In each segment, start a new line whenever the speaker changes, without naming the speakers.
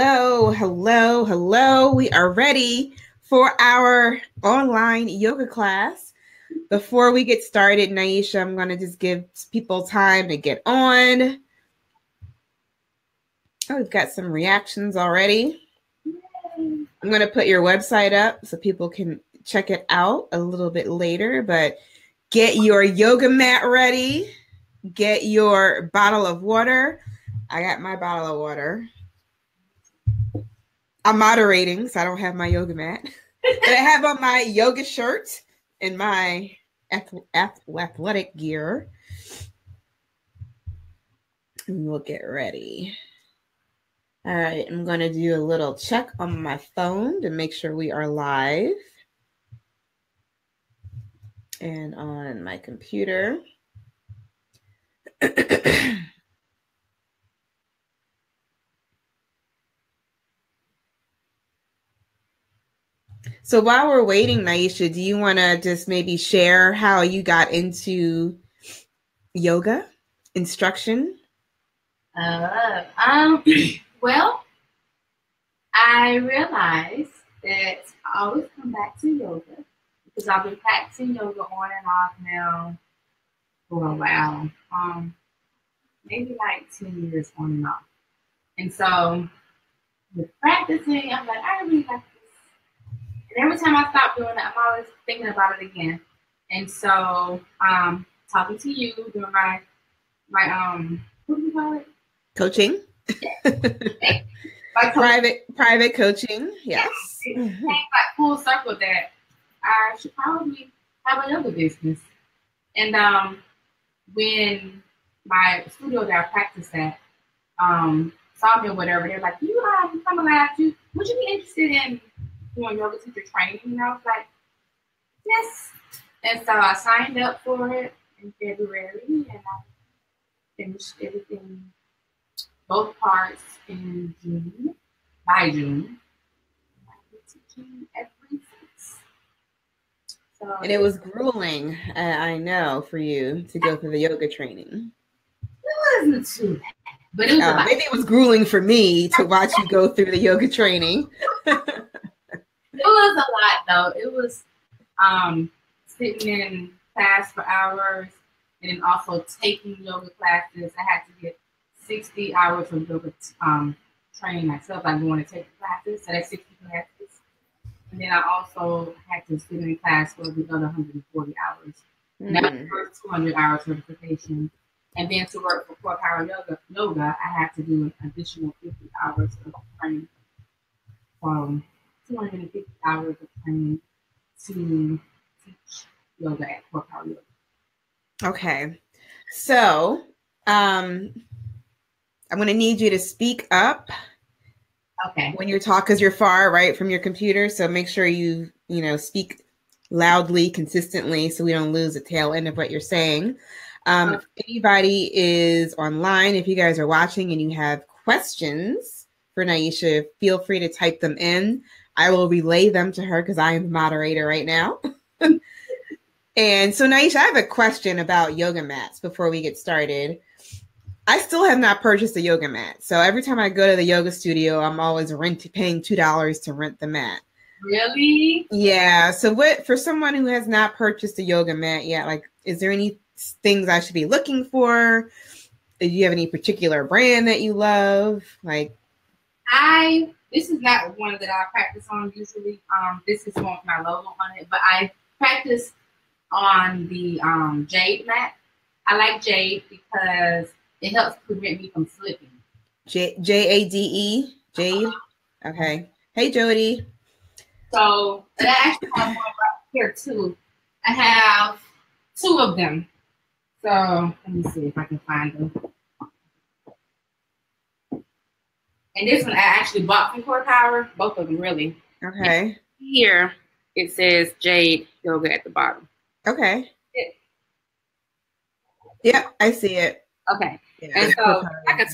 Hello, hello, hello. We are ready for our online yoga class. Before we get started, Niesha, I'm going to just give people time to get on. Oh, we've got some reactions already. I'm going to put your website up so people can check it out a little bit later, but get your yoga mat ready. Get your bottle of water. I got my bottle of water. I'm moderating, so I don't have my yoga mat. But I have on my yoga shirt and my athletic gear. And we'll get ready. All right, I'm going to do a little check on my phone to make sure we are live. And on my computer. So while we're waiting, Niesha, do you want to just maybe share how you got into yoga instruction?
Well, I realized that I always come back to yoga because I've been practicing yoga on and off now for a while. Maybe like 10 years on and off. And so with practicing, I'm like, I really like this. And every time I stop doing it, I'm always thinking about it again. And so talking to you, doing my what do you call it?
Coaching. Private coaching. Yes.
It came like full circle that I should probably have a yoga business. And when my studio that I practiced at saw me or whatever, they're like, you come alive, would you be interested in doing yoga teacher training? And I was like, yes. And so I signed up for it in February, and I finished everything, both parts in June, by June. I've been teaching ever since. So,
and it was grueling, I know, for you to go through the yoga training.
It wasn't too bad. But it was
maybe it was grueling for me to watch you go through the yoga training.
It was a lot, though. It was sitting in class for hours and then also taking yoga classes. I had to get 60 hours of yoga training myself. I want to take the classes, so that's 60 classes. And then I also had to sit in class for the other 140 hours. And that was the first 200 hours certification. And then to work for Core Power Yoga, I had to do an additional 50 hours of training. 250 hours of training to teach yoga at Core Power Yoga.
Okay. So I'm going to need you to speak up.
Okay.
When you're talking, because you're far right from your computer. So make sure you speak loudly, consistently, so we don't lose the tail end of what you're saying. If anybody is online, if you guys are watching and you have questions for Niesha, feel free to type them in. I will relay them to her because I am the moderator right now. And so, Niesha, I have a question about yoga mats before we get started. I still have not purchased a yoga mat. So every time I go to the yoga studio, I'm always paying $2 to rent the mat.
Really?
Yeah. So for someone who has not purchased a yoga mat yet, like, is there any things I should be looking for? Do you have any particular brand that you love? Like,
this is not one that I practice on usually. This is one with my logo on it, but I practice on the Jade mat. I like Jade because it helps prevent me from slipping.
Jade? Jade? Okay. Hey, Jody.
So I actually have one right here too. I have 2 of them. So let me see if I can find them. And this one I actually bought from Core Power, both of them really.
Okay.
And here it says Jade Yoga at the bottom.
Okay. Yeah, I see it.
Okay. Yeah, and so like a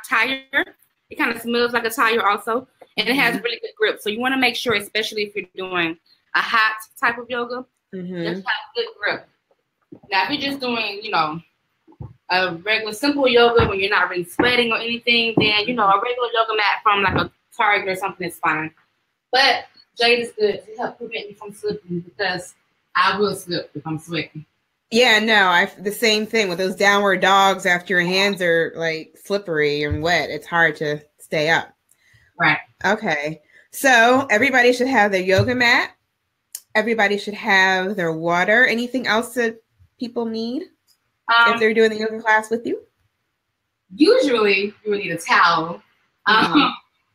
tire. It kind of smells like a tire also. And it has really good grip. So you want to make sure, especially if you're doing a hot type of yoga, just have good grip. Now, if you're just doing, a regular simple yoga when you're not really sweating or anything, then, a regular yoga mat from like a Target or something, it's fine. But Jade is good to help prevent me from slipping because I will slip if I'm sweating.
Yeah, no, the same thing with those downward dogs after your hands are like slippery and wet. It's hard to stay up.
Right.
Okay. So everybody should have their yoga mat. Everybody should have their water. Anything else that people need if they're doing the yoga class with you?
Usually you would need a towel.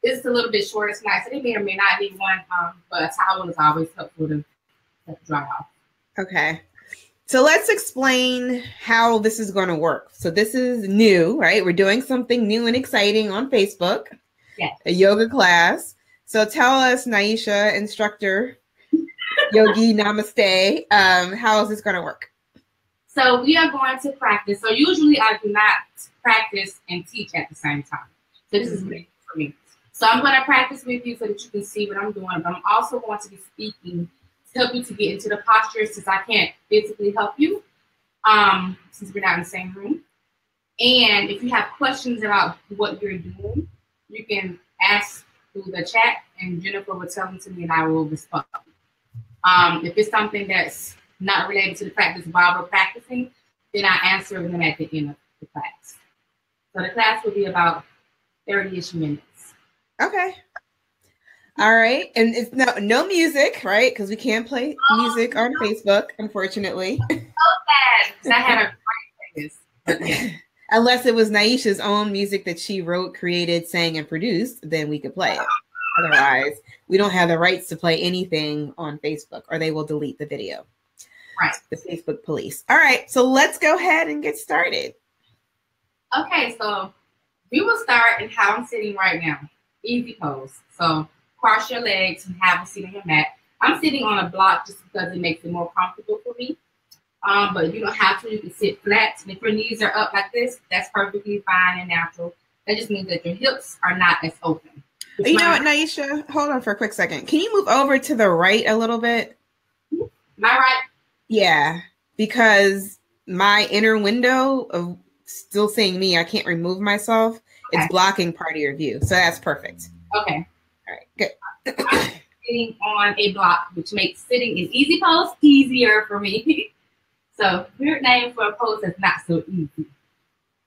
It's a little bit short tonight, so they may or may not need one, but a towel is always helpful to dry off.
Okay. So let's explain how this is going to work. So this is new, right? We're doing something new and exciting on Facebook.
Yes.
A yoga class. So tell us, Niesha, instructor, Yogi Namaste, how is this going to work?
So we are going to practice. So usually I do not practice and teach at the same time. So this is great for me. So I'm going to practice with you so that you can see what I'm doing. But I'm also going to be speaking to help you to get into the posture since I can't physically help you since we're not in the same room. And if you have questions about what you're doing, you can ask through the chat and Jennifer will tell them to me and I will respond. If it's something that's not related to the practice while we're practicing, then I answer them at the end of the class. So the class will be about 30-ish minutes.
Okay. All right. And it's no music, right? Because we can't play music on Facebook, unfortunately.
So bad. Because I had a great playlist.
Unless it was Niesha's own music that she wrote, created, sang, and produced, then we could play it. Otherwise, we don't have the rights to play anything on Facebook or they will delete the video.
Right.
The Facebook police. All right. So let's go ahead and get started.
Okay. So we will start in how I'm sitting right now. Easy pose. So cross your legs and have a seat on your mat. I'm sitting on a block just because it makes it more comfortable for me. But you don't have to. You can sit flat. And if your knees are up like this, that's perfectly fine and natural. That just means that your hips are not as open.
You know what, Niesha? Hold on for a quick second. Can you move over to the right a little bit?
My right?
Yeah, because my inner window of still seeing me, I can't remove myself. Okay. It's blocking part of your view. So that's perfect.
Okay.
All right, good.
I'm sitting on a block, which makes sitting in easy pose easier for me. So weird name for a pose that's not so easy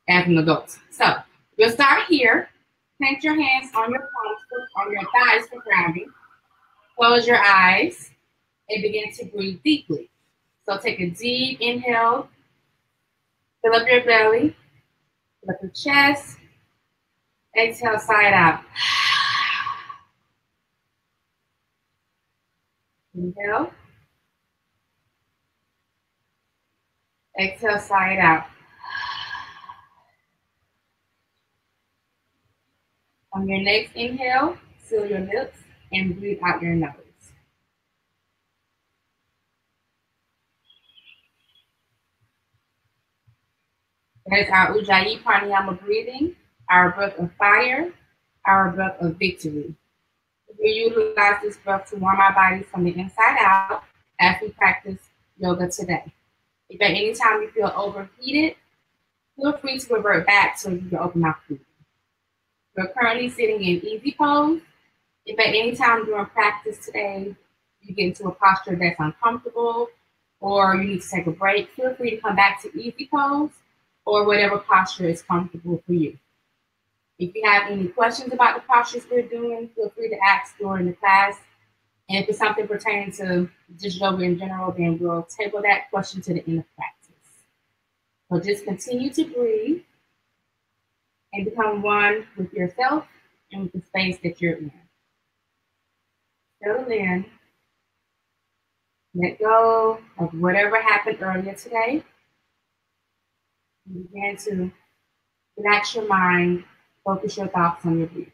as an adult. So we'll start here. Plant your hands on your palms, on your thighs for grounding. Close your eyes and begin to breathe deeply. So take a deep inhale. Fill up your belly. Fill up your chest. Exhale, side out. Inhale. Exhale, side out. On your next inhale, seal your lips and breathe out your nose. That is our Ujjayi Pranayama breathing, our breath of fire, our breath of victory. We utilize this breath to warm our bodies from the inside out as we practice yoga today. If at any time you feel overheated, feel free to revert back so you can open mouth breathing. We're currently sitting in easy pose. If at any time during practice today you get into a posture that's uncomfortable or you need to take a break, feel free to come back to easy pose or whatever posture is comfortable for you. If you have any questions about the postures we're doing, feel free to ask during the class. And if it's something pertaining to just yoga in general, then we'll table that question to the end of practice. So just continue to breathe and become one with yourself and with the space that you're in. Settle in. Let go of whatever happened earlier today. And begin to relax your mind, focus your thoughts on your breathing.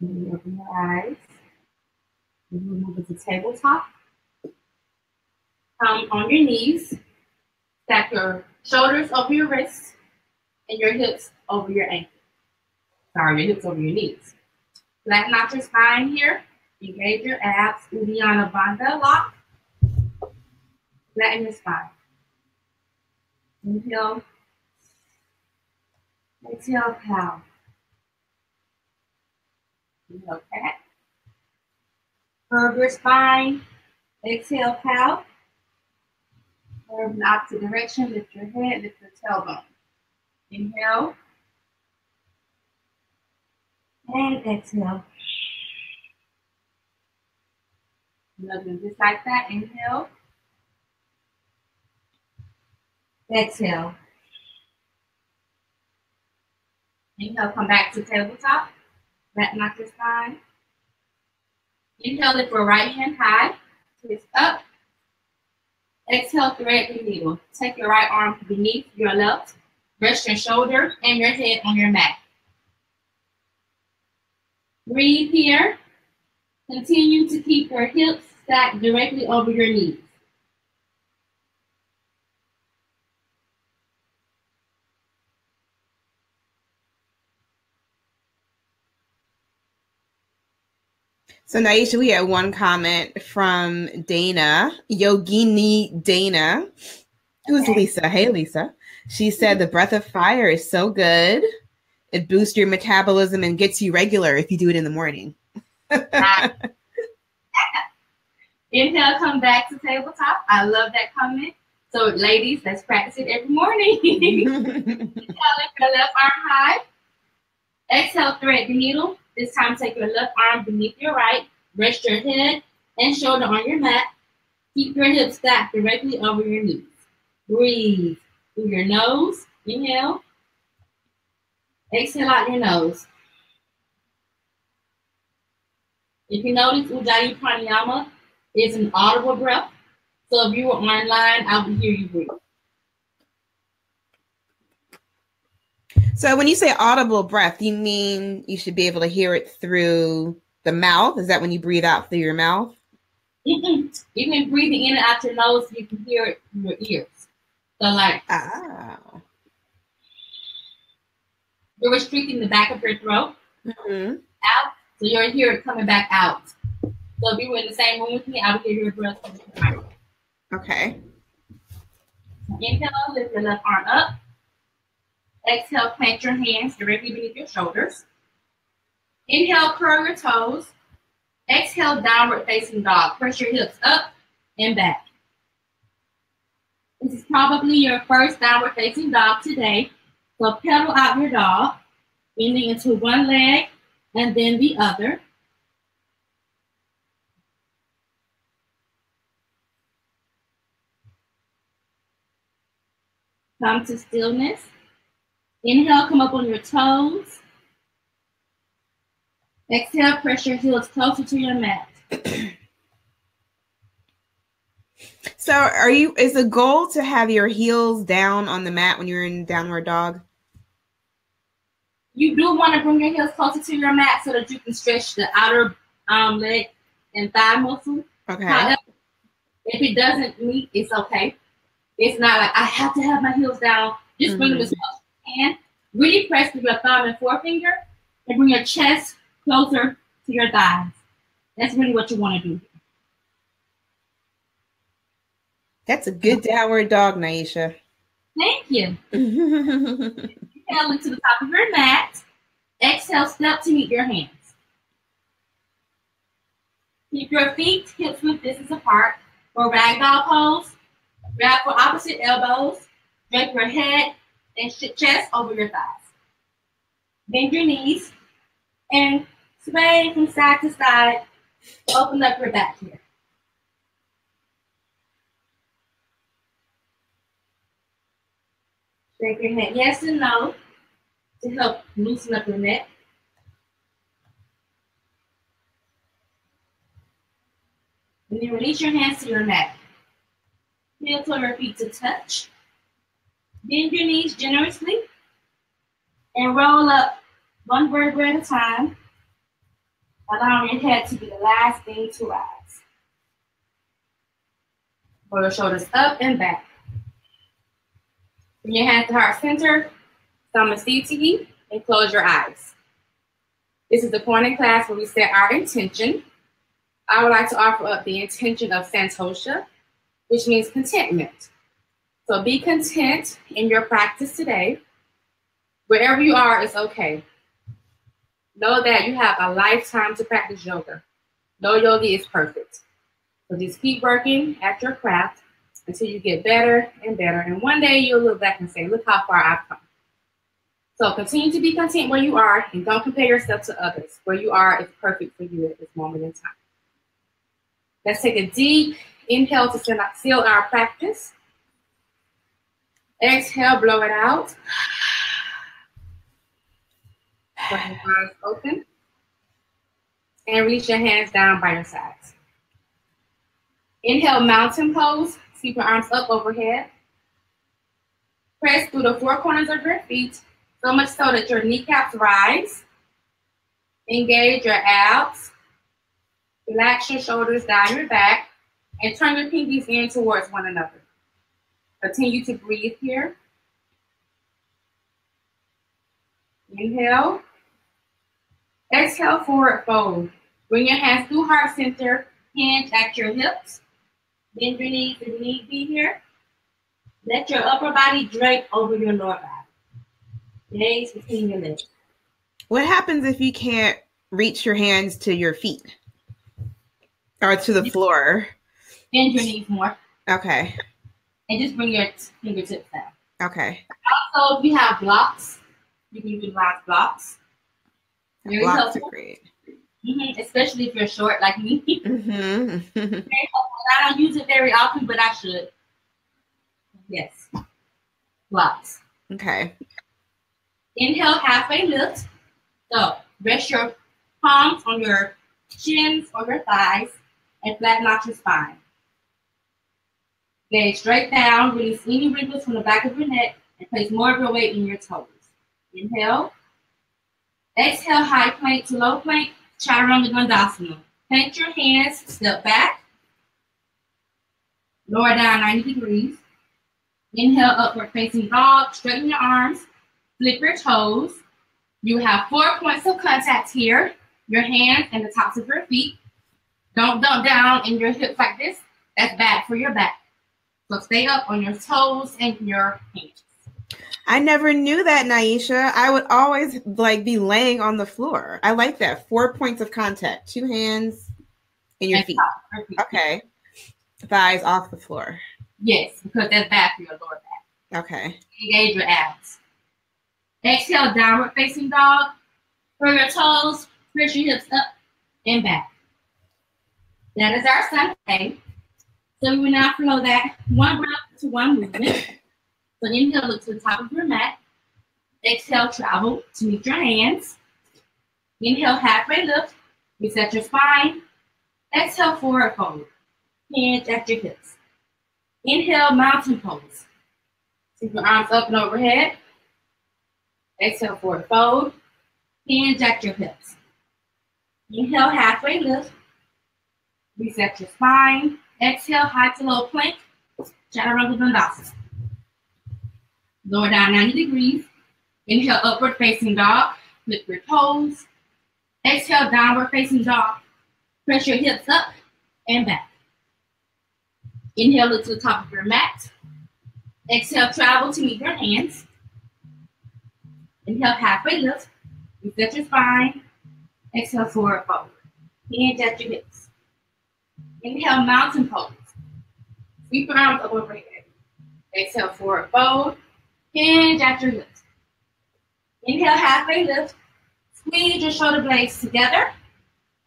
And you open your eyes. And you move to tabletop. Come on your knees. Stack your shoulders over your wrists and your hips over your ankles. Sorry, your hips over your knees. Flatten out your spine here. Engage your abs. Uddiyana Bandha lock. Flatten your spine. Inhale. Exhale, cow. Inhale, cat. Curve your spine. Exhale, cow. Curve in the opposite direction. Lift your head, lift your tailbone. Inhale. And exhale. Another just like that. Inhale. Exhale. Inhale, come back to tabletop. Back knock your spine. Inhale, lift your right hand high. Twist up. Exhale, thread the needle. Take your right arm beneath your left. Rest your shoulder and your head on your mat. Breathe here. Continue to keep your hips stacked directly over your knees.
So Niesha, we had one comment from Dana, Yogini Dana, who's Lisa. Hey, Lisa. She said the breath of fire is so good. It boosts your metabolism and gets you regular if you do it in the morning.
Inhale, come back to tabletop. I love that comment. So ladies, let's practice it every morning. Inhale, lift your left arm high. Exhale, thread the needle. This time, take your left arm beneath your right. Rest your head and shoulder on your mat. Keep your hips stacked directly over your knees. Breathe through your nose. Inhale. Exhale out your nose. If you notice, Ujjayi Pranayama is an audible breath. So if you were online, I would hear you breathe.
So when you say audible breath, you mean you should be able to hear it through the mouth? Is that when you breathe out through your mouth?
Even breathing in and out your nose, you can hear it through your ears. So like, you're restricting the back of your throat out, so you'll hear it coming back out. So if you were in the same room with me, I would hear your breath.
Okay.
Inhale, lift your left arm up. Exhale, plant your hands directly beneath your shoulders. Inhale, curl your toes. Exhale, downward facing dog. Press your hips up and back. This is probably your first downward facing dog today. So pedal out your dog, bending into one leg and then the other. Come to stillness. Inhale, come up on your toes. Exhale, press your heels closer to your mat.
So is the goal to have your heels down on the mat when you're in downward dog?
You do want to bring your heels closer to your mat so that you can stretch the outer leg and thigh muscle.
Okay.
However, if it doesn't meet, it's okay. It's not like I have to have my heels down. Just bring them as close as you can. Really press with your thumb and forefinger and bring your chest closer to your thighs. That's really what you want to do.
That's a good downward dog, Niesha.
Thank you. Inhale into the top of your mat. Exhale, step to meet your hands. Keep your feet hips width distance apart. For ragdoll pose, grab for opposite elbows. Drape your head and chest over your thighs. Bend your knees and sway from side to side. Open up your back here. Shake your head yes and no to help loosen up your neck. And then release your hands to your mat. Heel toe your feet to touch. Bend your knees generously and roll up one vertebra at a time, allowing your head to be the last thing to rise. Roll your shoulders up and back. Bring your hands to heart center, thumb and CTE, and close your eyes. This is the point in class where we set our intention. I would like to offer up the intention of Santosha, which means contentment. So be content in your practice today. Wherever you are, it's okay. Know that you have a lifetime to practice yoga. No yoga is perfect. So just keep working at your craft until you get better and better. And one day you'll look back and say, look how far I've come. So continue to be content where you are and don't compare yourself to others. Where you are is perfect for you at this moment in time. Let's take a deep inhale to seal our practice. Exhale, blow it out. Put your eyes open. And reach your hands down by your sides. Inhale, mountain pose. Keep your arms up overhead. Press through the four corners of your feet, so much so that your kneecaps rise. Engage your abs. Relax your shoulders down your back. And turn your pinkies in towards one another. Continue to breathe here. Inhale. Exhale, forward fold. Bring your hands through heart center. Hinge at your hips. Bend your knees if need be here. Let your upper body drape over your lower body. Gaze between your legs.
What happens if you can't reach your hands to your feet or to the floor?
Bend your knees more.
Okay.
And just bring your fingertips down.
Okay.
Also, if you have blocks, you can utilize blocks. Very
Blocks
helpful.
are great.
Especially if you're short like me.
Very
helpful. I don't use it very often, but I should. Yes. Blocks.
Okay.
Inhale, halfway lift. So rest your palms on your shins or your thighs and flatten out your spine. Lay straight down, release any wrinkles from the back of your neck, and place more of your weight in your toes. Inhale. Exhale, high plank to low plank, chaturanga dandasana. Plant your hands, step back. Lower down 90 degrees. Inhale, upward facing dog. Straighten your arms. Flip your toes. You have 4 points of contact here. Your hands and the tops of your feet. Don't dump down in your hips like this. That's bad for your back. So stay up on your toes and your hands.
I never knew that, Niesha. I would always be laying on the floor. I like that. 4 points of contact. 2 hands and your feet. Okay. Thighs off the floor.
Yes, because that's bad for your lower back.
Okay.
Engage your abs. Exhale, downward facing dog. Curl your toes, press your hips up and back. That is our Sunday. So we will now flow that one breath to one movement. So inhale, look to the top of your mat. Exhale, travel to meet your hands. Inhale, halfway lift. Reset your spine. Exhale, forward fold. Hinge at your hips. Inhale, mountain pose. Keep your arms up and overhead. Exhale, forward fold. Hinge at your hips. Inhale, halfway lift. Reset your spine. Exhale, high to low plank. Chaturanga dandasana. Lower down 90 degrees. Inhale, upward facing dog. Flip your toes. Exhale, downward facing dog. Press your hips up and back. Inhale, look to the top of your mat. Exhale, travel to meet your hands. Inhale, halfway lift. Reset your spine. Exhale, forward fold. Hinge at your hips. Inhale, mountain pose. Sweep your arms up overhead. Exhale, forward fold. Hinge at your hips. Inhale, halfway lift. Squeeze your shoulder blades together.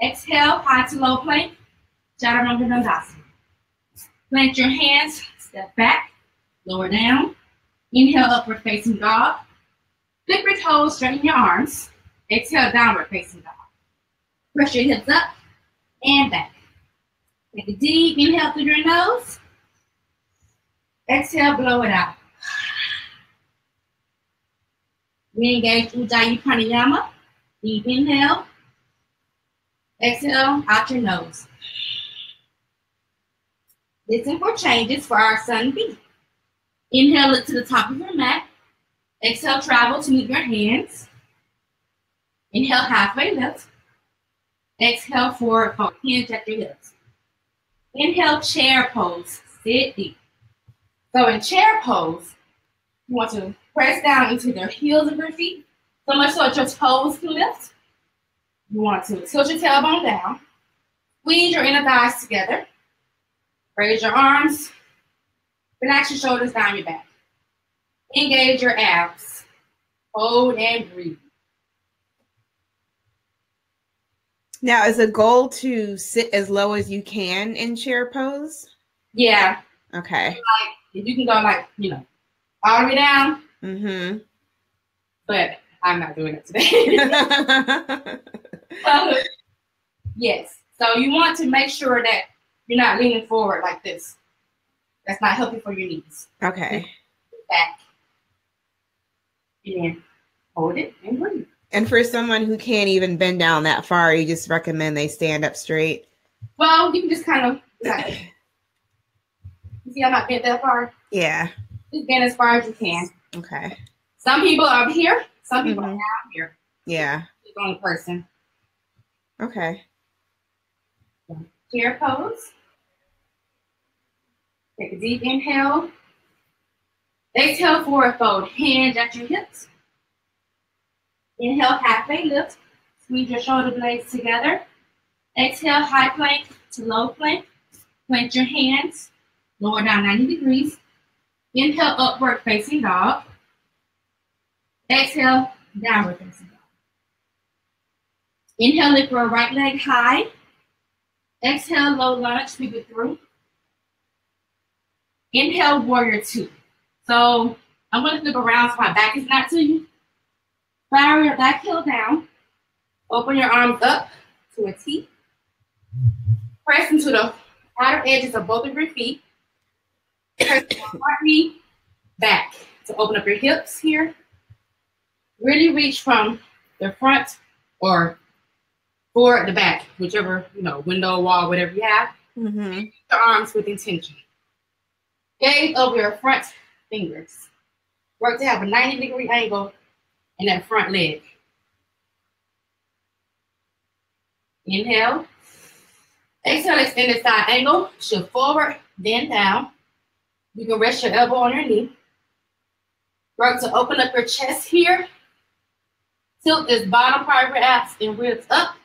Exhale, high to low plank. Chaturanga dandasana. Plant your hands, step back, lower down. Inhale, upward facing dog. Flip your toes, straighten your arms. Exhale, downward facing dog. Press your hips up and back. Take a deep inhale through your nose. Exhale, blow it out. Re-engage Ujjayi Pranayama. Deep inhale. Exhale out your nose. Listen for changes for our Sun B. Inhale, look to the top of your mat. Exhale, travel to meet your hands. Inhale, halfway lift. Exhale, forward fold. Hinge at your hips. Inhale, chair pose. Sit deep. So in chair pose, you want to press down into the heels of your feet, so much so that your toes can lift. You want to tilt your tailbone down, squeeze your inner thighs together, raise your arms, relax your shoulders down your back. Engage your abs. Hold and breathe.
Now, is the goal to sit as low as you can in chair pose?
Yeah.
Okay.
Like, if you can go like, all the way down.
Mm-hmm.
But I'm not doing it today. Yes. So you want to make sure that you're not leaning forward like this. That's not healthy for your knees.
Okay.
Back. And then hold it and breathe.
And for someone who can't even bend down that far, you just recommend they stand up straight?
Well, you can just kind of, you see I'm not bent that far?
Yeah.
Just bend as far as you can.
Okay.
Some people are up here. Some people are down here.
Yeah.
It's on the person.
Okay.
Chair pose. Take a deep inhale. Exhale, forward fold. Hands at your hips. Inhale, halfway lift. Squeeze your shoulder blades together. Exhale, high plank to low plank. Plant your hands. Lower down 90 degrees. Inhale, upward facing dog. Exhale, downward facing dog. Inhale, lift your right leg high. Exhale, low lunge, sweep it through. Inhale, warrior two. So I'm going to flip around so my back is not to you. Fire your back heel down. Open your arms up to a T. Press into the outer edges of both of your feet. Press your right knee back to open up your hips here. Really reach from the front or forward the back, whichever, window, wall, whatever you have.
Mm-hmm.
Your arms with intention. Gaze over your front fingers. Work to have a 90-degree angle in that front leg. Inhale. Exhale, extended side angle. Shift forward, then down. You can rest your elbow on your knee. Work to open up your chest here. Tilt this bottom part of your abs and ribs up.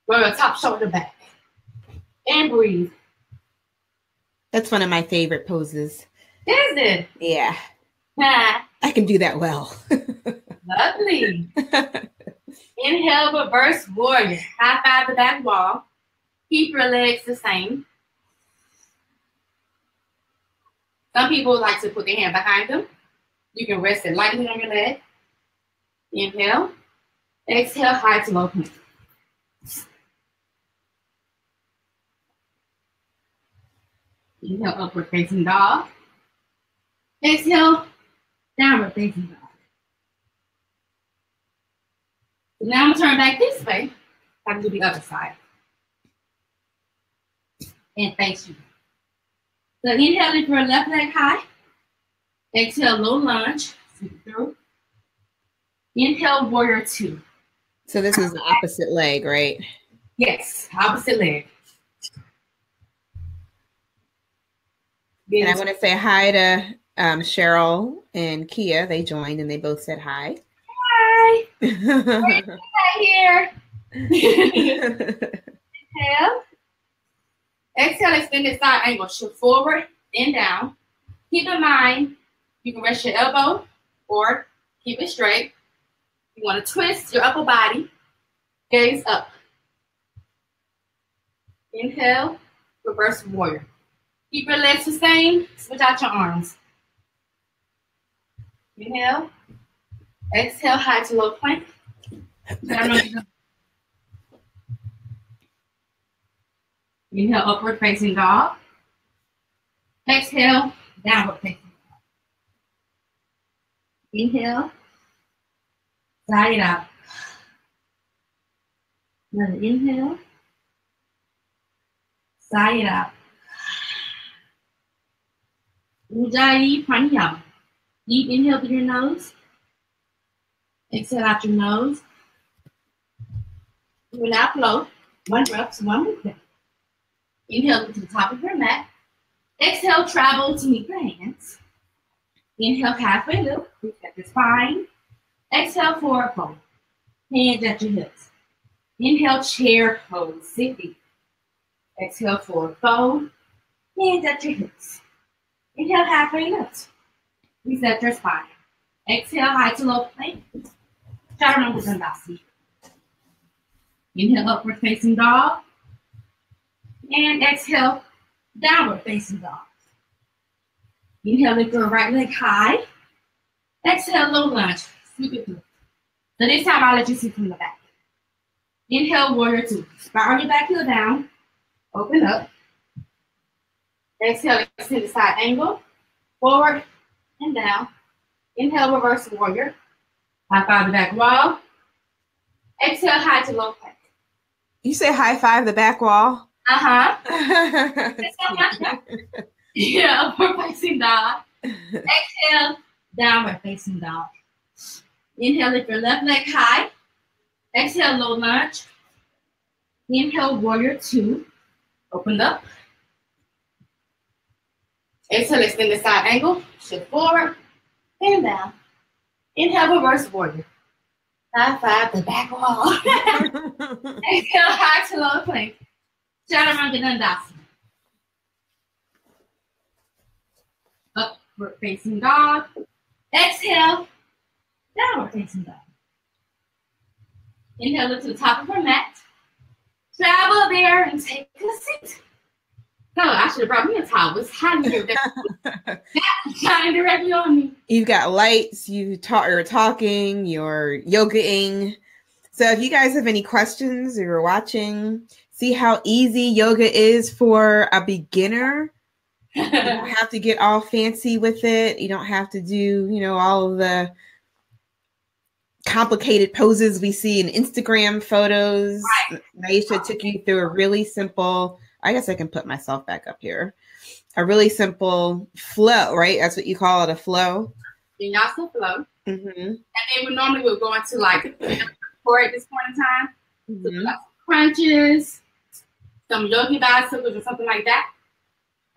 Roll your top shoulder back. And breathe.
That's one of my favorite poses.
Is it?
Yeah. I can do that well.
Lovely. Inhale, reverse warrior. High five the back wall. Keep your legs the same. Some people like to put their hand behind them. You can rest it lightly on your leg. Inhale. Exhale, high to low plank. Inhale, upward facing dog. Exhale, downward facing dog. So now I'm gonna turn back this way. I can do the other side. And face you. So inhale, lift your left leg high. Exhale, low lunge. Sweep it through. Inhale, warrior two.
So this is the opposite leg, right?
Yes, opposite leg.
And I want to say hi to Cheryl and Kia. They joined and they both said hi.
Hi. Hi here. Inhale. Exhale, extended side angle. Shift forward and down. Keep in mind, you can rest your elbow or keep it straight. You want to twist your upper body. Gaze up. Inhale, reverse warrior. Keep your legs the same. Switch out your arms. Inhale. Exhale, high to low plank. Inhale, upward facing dog. Exhale, downward facing dog. Inhale. Side it out. Another inhale. Side it out. Ujjayi pranayama. Deep inhale through your nose. Exhale out your nose. You will now flow. One breath, so one movement. Inhale to the top of your mat. Exhale, travel to meet your hands. Inhale, halfway lift. Reset your spine. Exhale, forward fold. Hands at your hips. Inhale, chair pose. Sit deep. Exhale, forward fold. Hands at your hips. Inhale, halfway lift. Reset your spine. Exhale, high to low plank. Chaturanga Dandasana. Inhale, upward facing dog. And exhale, downward facing dog. Inhale, lift your right leg high. Exhale, low lunge. Sweep it through. So this time I'll let you see from the back. Inhale, warrior two. Spiral your back heel down. Open up. Exhale, extend the side angle. Forward and down. Inhale, reverse warrior. High five the back wall. Exhale, high to low plank.
You say high five the back wall?
Uh-huh. Yeah, upward facing dog. Exhale, downward facing dog. Inhale, lift your left leg high. Exhale, low lunge. Inhale, warrior two. Open up. Exhale, extend the side angle. Shift forward and down. Inhale, reverse warrior. High five the back wall. Exhale, high to low plank. Chaturanga Dandasana. Upward facing dog. Exhale, downward facing dog. Inhale, lift to the top of our mat. Travel there and take a seat. No, I should have brought me a towel. It's hot in here. That's shining directly on me.
You've got lights, you're talking, you're yogaing. So if you guys have any questions or you're watching, see how easy yoga is for a beginner. You don't have to get all fancy with it. You don't have to do, all of the complicated poses we see in Instagram photos. Right. Niesha took you through a really simple, I guess I can put myself back up here, a really simple flow, right? That's what you call it, a flow.
Vinyasa flow.
Mm-hmm.
And then we normally would go into like for at this point in time.
Mm-hmm.
So like crunches, some yogi bicycles or something like that.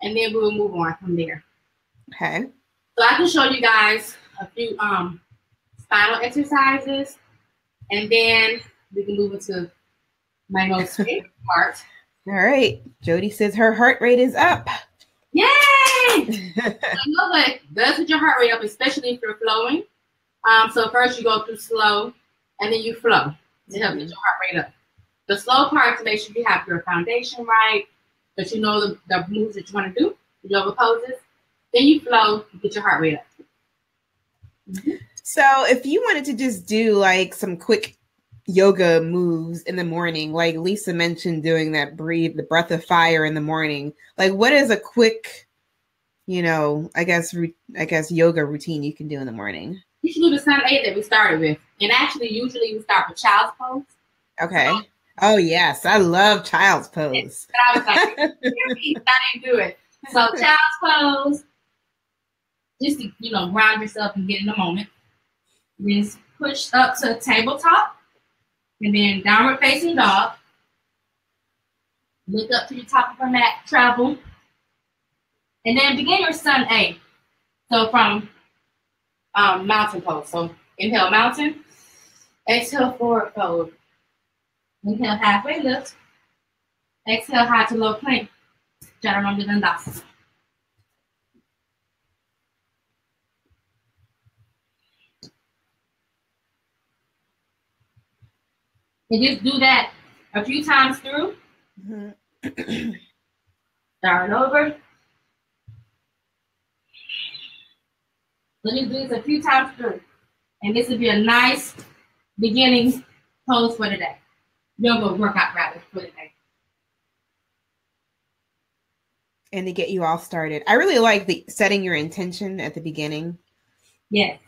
And then we will move on from there.
Okay.
So I can show you guys a few spinal exercises, and then we can move into my most favorite part.
All right. Jody says her heart rate is up.
Yay! So yoga does put your heart rate up, especially if you're flowing. So first you go through slow, and then you flow to help get your heart rate up. The slow part to make sure you have your foundation right, that you know the moves that you want to do, the yoga poses. Then you flow, you get your heart rate up. Mm-hmm.
So if you wanted to just do like some quick yoga moves in the morning, like Lisa mentioned doing that the breath of fire in the morning, like what is a quick, I guess yoga routine you can do in the morning?
You should do the Sun 8 that we started with. And actually, usually we start with child's pose.
Okay. Oh, yes. I love child's pose.
But I was like, I didn't do it. So child's pose, just to, ground yourself and get in the moment. Then push up to tabletop. And then downward facing dog. Look up to the top of your mat, travel. And then begin your Sun A. So from mountain pose. So inhale, mountain. Exhale, forward fold. Inhale, halfway lift. Exhale, high to low plank. Chaturanga Dandasana. And just do that a few times through. Mm-hmm. Start over. So just do this a few times through. And this will be a nice beginning pose for the day. Yoga workout rather for the day.
And to get you all started. I really like the setting your intention at the beginning.
Yes.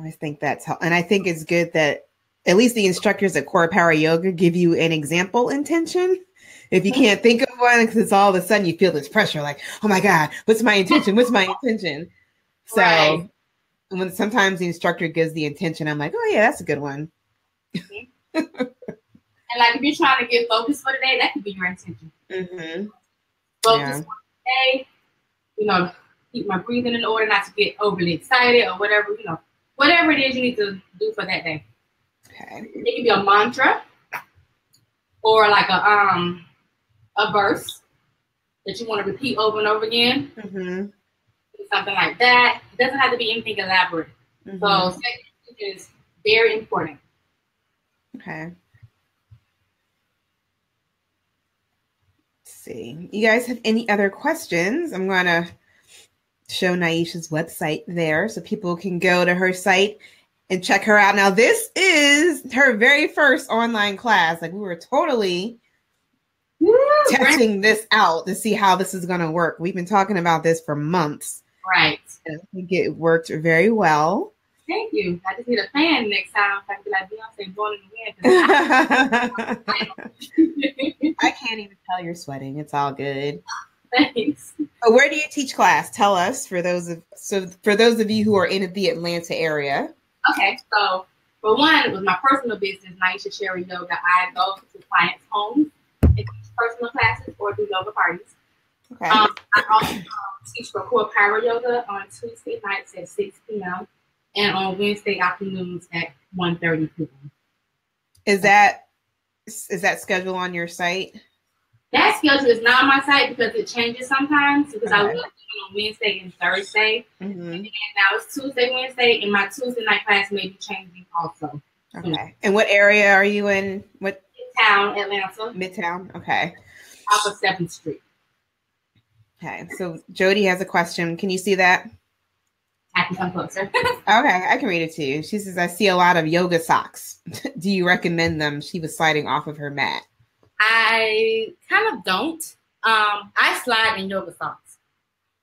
I think that's how, and I think it's good that at least the instructors at Core Power Yoga give you an example intention. If you can't think of one, because all of a sudden you feel this pressure, like, oh my God, what's my intention? What's my intention? So
right.
When sometimes the instructor gives the intention, I'm like, oh yeah, that's a good one.
Mm-hmm. And like if you're trying to get focused for the day, that could be your intention.
Mm-hmm.
Focus for the day. you know, keep my breathing in order, not to get overly excited or whatever, you know, whatever it is you need to do for that day.
Okay.
It can be a mantra or like a verse that you want to repeat over and over again.
Mm-hmm.
Something like that. It doesn't have to be anything elaborate. Mm-hmm. So second is very important.
Okay. Let's see. You guys have any other questions? I'm going to show Niesha's website there so people can go to her site and check her out. Now, this is her very first online class. Like, we were totally testing this out to see how this is going to work. We've been talking about this for months.
Right.
And I think it worked very well.
Thank you. I just need a fan next time. I can be like Beyonce born in the wind.
I can't even tell you're sweating. It's all good.
Thanks.
So where do you teach class? Tell us for those of you who are in the Atlanta area.
Okay, so for one, it was my personal business, Niesha Cherry Yoga. I go to clients' homes and teach personal classes or do yoga parties.
Okay.
I also teach for core power yoga on Tuesday nights at 6 p.m. and on Wednesday afternoons at 1:30 p.m.
Is that schedule on your site?
That schedule is not on my site because it changes sometimes. Because I will do it on Wednesday and Thursday. Mm-hmm. And now it's Tuesday, Wednesday, and my Tuesday night class may be changing also.
Okay. And what area are you in? What?
Midtown, Atlanta.
Midtown. Okay.
Off of 7th Street.
Okay. So Jody has a question. Can you see that?
I can come closer.
Okay, I can read it to you. She says, I see a lot of yoga socks. Do you recommend them? She was sliding off of her mat.
I kind of don't. I slide in yoga socks.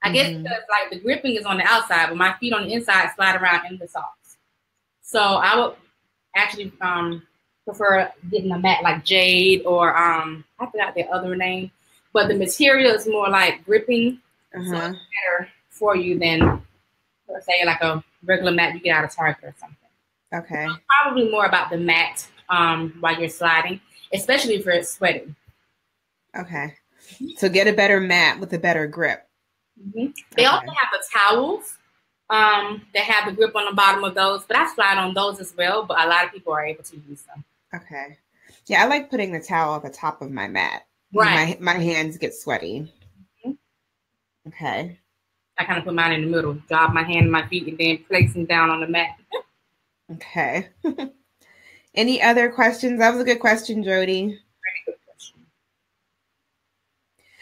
I guess because like the gripping is on the outside, but my feet on the inside slide around in the socks. So I would actually prefer getting a mat like Jade or I forgot the other name, but the material is more like gripping, so it's better for you than, let's say, like a regular mat you get out of Target or something.
Okay.
So probably more about the mat while you're sliding, especially if you're sweating.
Okay. So get a better mat with a better grip.
Mm-hmm. They also have the towels that have the grip on the bottom of those, but I slide on those as well, but a lot of people are able to use them.
Okay. Yeah, I like putting the towel at the top of my mat.
Right.
My hands get sweaty. Mm-hmm. Okay.
I kind of put mine in the middle, drop my hand and my feet, and then place them down on the mat.
Okay. Any other questions? That was a good question, Jody.
Very good question.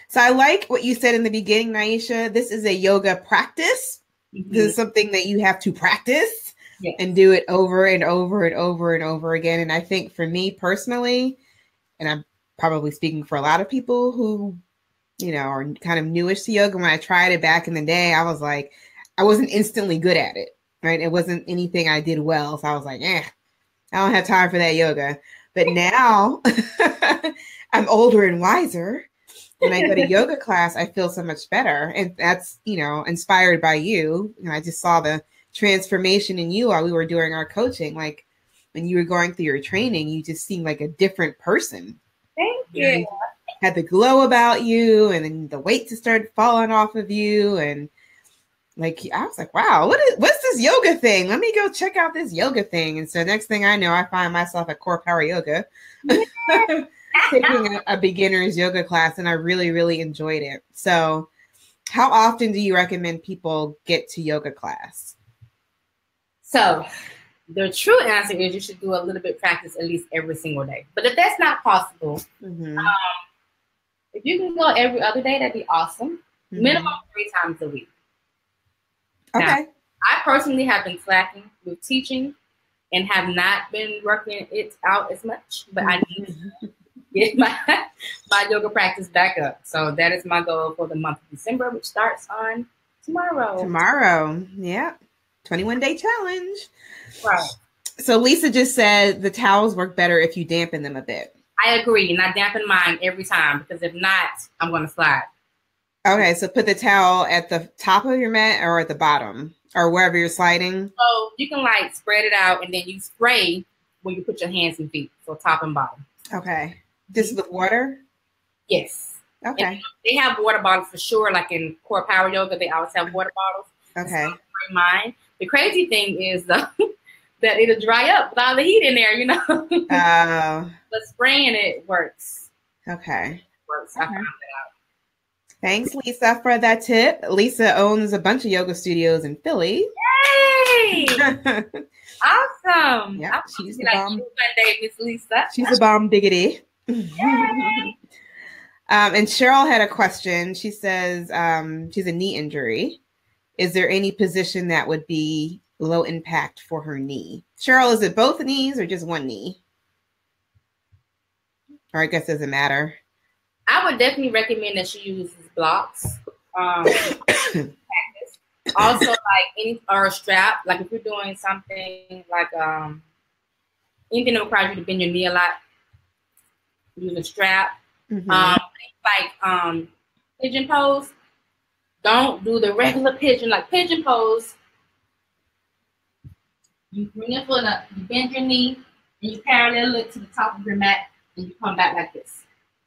So I like what you said in the beginning, Niesha. This is a yoga practice. Mm-hmm. This is something that you have to practice and do it over and over and over and over again. And I think for me personally, and I'm probably speaking for a lot of people who, you know, are kind of newish to yoga. When I tried it back in the day, I was like, I wasn't instantly good at it, right? It wasn't anything I did well. So I was like, I don't have time for that yoga. But now I'm older and wiser. When I go to yoga class, I feel so much better. And that's, you know, inspired by you. And I just saw the transformation in you while we were doing our coaching. Like when you were going through your training, you just seemed like a different person.
Thank you.
Had the glow about you, and then the weight just started falling off of you. And like, I was like, wow, what's this yoga thing? Let me go check out this yoga thing. And so next thing I know, I find myself at Core Power Yoga. Yeah. Taking a beginner's yoga class, and I really, really enjoyed it. So how often do you recommend people get to yoga class?
So the true answer is you should do a little bit of practice at least every single day. But if that's not possible, if you can go every other day, that'd be awesome. Minimum 3 times a week.
Okay. Now,
I personally have been slacking with teaching and have not been working it out as much, but I need to get my yoga practice back up. So that is my goal for the month of December, which starts on tomorrow.
Yeah. 21-day challenge.
Right.
So Lisa just said the towels work better if you dampen them a bit.
I agree. And I dampen mine every time because if not, I'm going to slide.
Okay. So put the towel at the top of your mat or at the bottom or wherever you're sliding.
So you can like spread it out and then you spray when you put your hands and feet. So top and bottom.
Okay. Just with water?
Yes.
Okay.
And they have water bottles for sure, like in core power yoga, they always have water bottles.
Okay.
So bring mine. The crazy thing is though that it'll dry up with all the heat in there, you know. But spraying it works.
Okay.
It works. I found that out.
Thanks, Lisa, for that tip. Lisa owns a bunch of yoga studios in Philly.
Yay! Awesome.
Yeah, she's the
like
bomb.
you one day, Miss Lisa.
She's a bomb diggity. And Cheryl had a question. She says she's a knee injury. Is there any position that would be low impact for her knee? Cheryl, is it both knees or just one knee? Or I guess it doesn't matter.
I would definitely recommend that she uses blocks. Also, like any or a strap. Like if you're doing something like anything that requires you to bend your knee a lot, use a strap. Like pigeon pose. Don't do the regular pigeon. Like pigeon pose, you bring your foot up, you bend your knee, and you parallel it to the top of your mat, and you come back like this.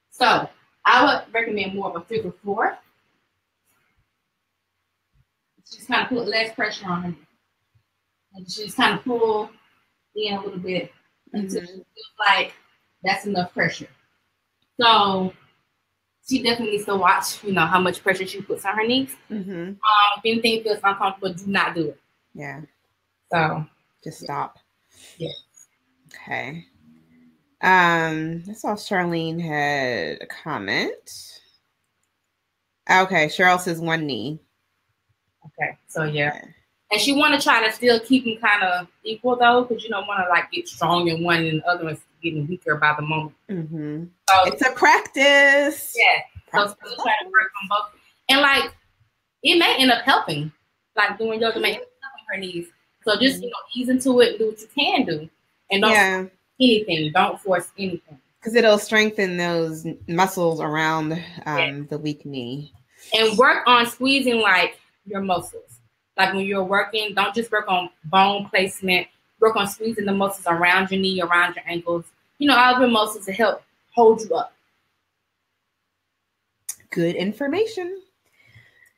So I would recommend more of a figure four. Just kind of put less pressure on her. And just kind of pull in a little bit until it feels like that's enough pressure. So she definitely needs to watch, you know, how much pressure she puts on her knees. If anything feels uncomfortable, do not do it.
Yeah.
So
just stop.
Yeah.
Okay. I saw Charlene had a comment. Okay, Cheryl says one knee.
Okay, so yeah. Okay. And she want to try to still keep them kind of equal though, because you don't want to like get strong in one and the other one's getting weaker by the moment.
So it's a practice.
Yeah. So still trying to work on both. And like it may end up helping. Like doing yoga may end up helping her knees. So just ease into it and do what you can do. And don't force anything. Don't force anything.
Because it'll strengthen those muscles around the weak knee.
And work on squeezing like your muscles. Like when you're working, don't just work on bone placement. Work on squeezing the muscles around your knee, around your ankles. You know, all of your muscles to help hold you up.
Good information.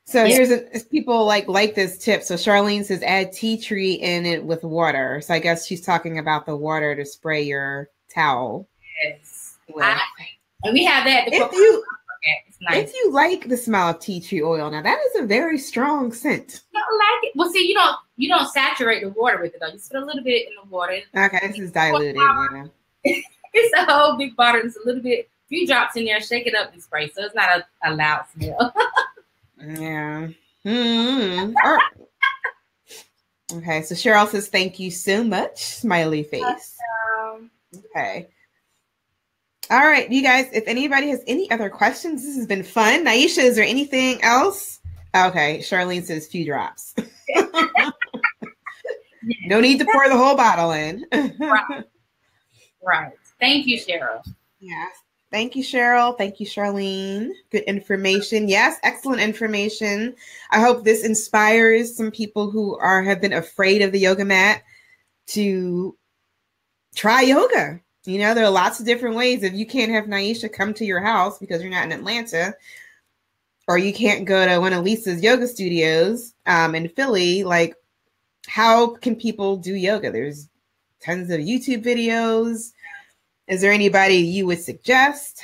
So here's people like this tip. So Charlene says add tea tree in it with water. So I guess she's talking about the water to spray your towel.
Yes. And we have that.
It's nice. If you like the smell of tea tree oil, now that is a very strong scent.
I don't like it. Well, see, you don't saturate the water with it though. You just put a little bit in the water.
Okay, this is diluted. Yeah.
It's a whole big bottle. It's a little bit, few drops in there. Shake it up and spray. So it's not a loud smell.
Yeah. Okay, so Cheryl says thank you so much. Smiley face. Okay. All right, you guys, if anybody has any other questions, this has been fun. Niesha, is there anything else? Okay, Charlene says few drops. No need to pour the whole bottle in.
Right. Thank you, Cheryl.
Yeah. Thank you, Cheryl. Thank you, Charlene. Good information. Yes, excellent information. I hope this inspires some people who have been afraid of the yoga mat to try yoga. You know, there are lots of different ways. If you can't have Niesha come to your house because you're not in Atlanta, or you can't go to one of Lisa's yoga studios in Philly, like how can people do yoga? There's tons of YouTube videos. Is there anybody you would suggest?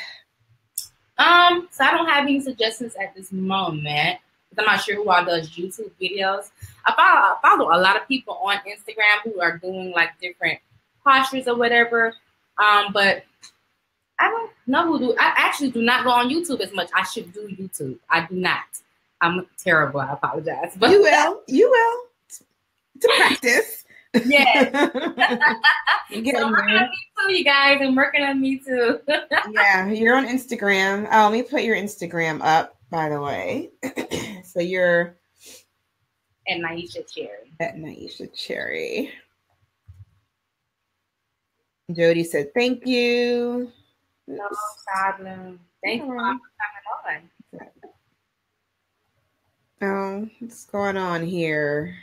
So I don't have any suggestions at this moment. I'm not sure who all does YouTube videos. I follow a lot of people on Instagram who are doing like different postures or whatever. But I don't know who do. I actually do not go on YouTube as much. I should do YouTube. I do not. I'm terrible. I apologize. But
you will. To practice.
Yeah. So working on me too, you guys. I'm working on me too.
Yeah, you're on Instagram. Oh, let me put your Instagram up, by the way. So you're
at Niesha Cherry.
At Niesha Cherry. Jody said, thank you.
No problem. Thank you for coming
on. Oh, what's going on here?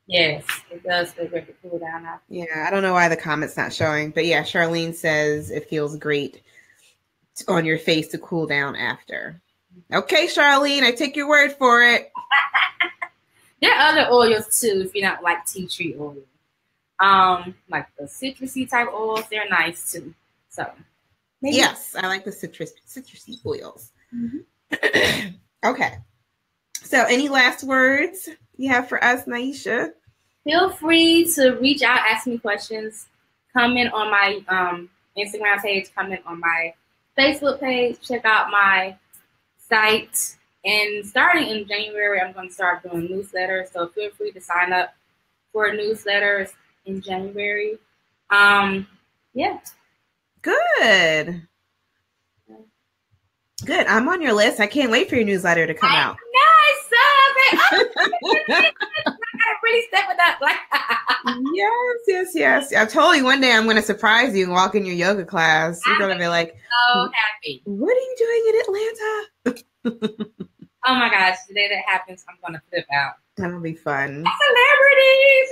Yes, it does feel great to cool down now.
Yeah, I don't know why the comment's not showing, but yeah, Charlene says it feels great on your face to cool down after. Okay, Charlene, I take your word for it.
There are other oils too if you don't like tea tree oil. Like the citrusy type oils, they're nice too. So
maybe. Yes, I like the citrusy oils. Mm-hmm. Okay. So any last words you have for us, Niesha?
Feel free to reach out, ask me questions, comment on my Instagram page, comment on my Facebook page, check out my site. And starting in January, I'm going to start doing newsletters. So feel free to sign up for newsletters in January. Yeah.
Good. Good. I'm on your list. I can't wait for your newsletter to come out.
Nice. I really step it up. Like
yes. I told you one day I'm going to surprise you and walk in your yoga class. You're going to be like,
so happy.
What are you doing in Atlanta?
Oh my gosh, the day that happens, I'm going to flip out.
That'll be fun.
Celebrities!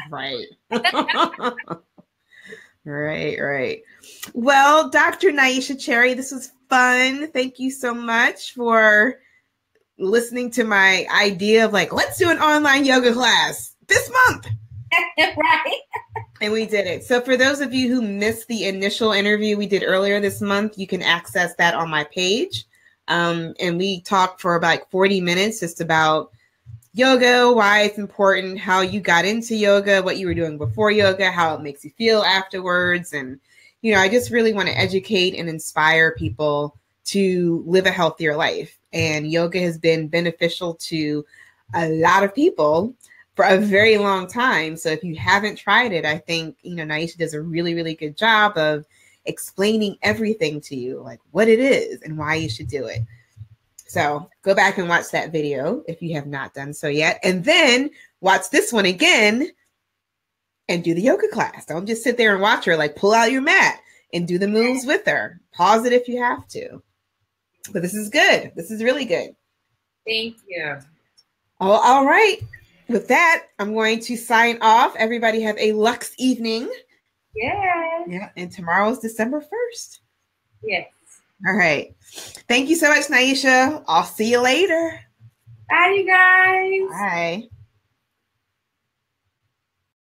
Right. Right. Well, Dr. Niesha Cherry, this was fun. Thank you so much for listening to my idea of like, let's do an online yoga class this month.
Right.
And we did it. So for those of you who missed the initial interview we did earlier this month, you can access that on my page. And we talked for about 40 minutes just about yoga, why it's important, how you got into yoga, what you were doing before yoga, how it makes you feel afterwards. And, I just really want to educate and inspire people to live a healthier life. And yoga has been beneficial to a lot of people for a very long time. So if you haven't tried it, I think, Niesha does a really, really good job of explaining everything to you, like what it is and why you should do it. So go back and watch that video if you have not done so yet. And then watch this one again and do the yoga class. Don't just sit there and watch her, like pull out your mat and do the moves with her. Pause it if you have to. But this is good. This is really good.
Thank you.
Oh, all right. With that, I'm going to sign off. Everybody have a luxe evening.
Yes.
Yeah. And tomorrow's December 1st.
Yes.
All right. Thank you so much, Niesha. I'll see you later.
Bye, you guys.
Bye.